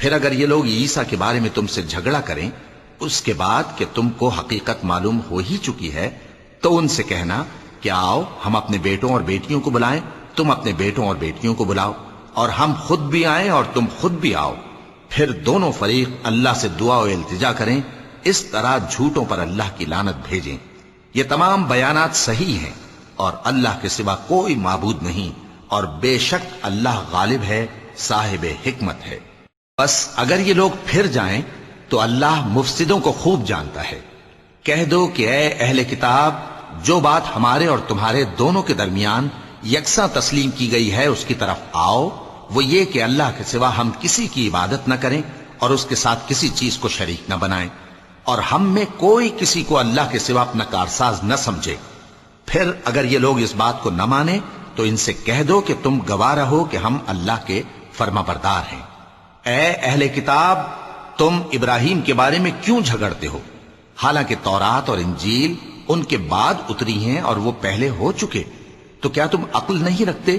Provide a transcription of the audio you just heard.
پھر اگر یہ لوگ عیسیٰ کے بارے میں تم سے جھگڑا کریں اس کے بعد کہ تم کو حقیقت معلوم ہو ہی چکی ہے، تو ان سے کہنا کہ آؤ ہم اپنے بیٹوں اور بیٹیوں کو بلائیں، تم اپنے بیٹوں اور بیٹیوں کو بلاؤ، اور ہم خود بھی آئیں اور تم خود بھی آؤ، پھر دونوں فریق اللہ سے دعا و التجا کریں، اس طرح جھوٹوں پر اللہ کی لعنت بھیجیں۔ یہ تمام بیانات صحیح ہیں اور اللہ کے سوا کوئی معبود نہیں، اور بے شک اللہ غالب ہے، صاحب حکمت ہے۔ بس اگر یہ لوگ پھر جائیں تو اللہ مفسدوں کو خوب جانتا ہے۔ کہہ دو کہ اے اہل کتاب، جو بات ہمارے اور تمہارے دونوں کے درمیان یکساں تسلیم کی گئی ہے اس کی طرف آؤ، وہ یہ کہ اللہ کے سوا ہم کسی کی عبادت نہ کریں اور اس کے ساتھ کسی چیز کو شریک نہ بنائیں، اور ہم میں کوئی کسی کو اللہ کے سوا اپنا کارساز نہ سمجھے۔ پھر اگر یہ لوگ اس بات کو نہ مانیں تو ان سے کہہ دو کہ تم گواہ رہو کہ ہم اللہ کے فرما بردار ہیں۔ اے اہل کتاب، تم ابراہیم کے بارے میں کیوں جھگڑتے ہو؟ حالانکہ تورات اور انجیل ان کے بعد اتری ہیں اور وہ پہلے ہو چکے، تو کیا تم عقل نہیں رکھتے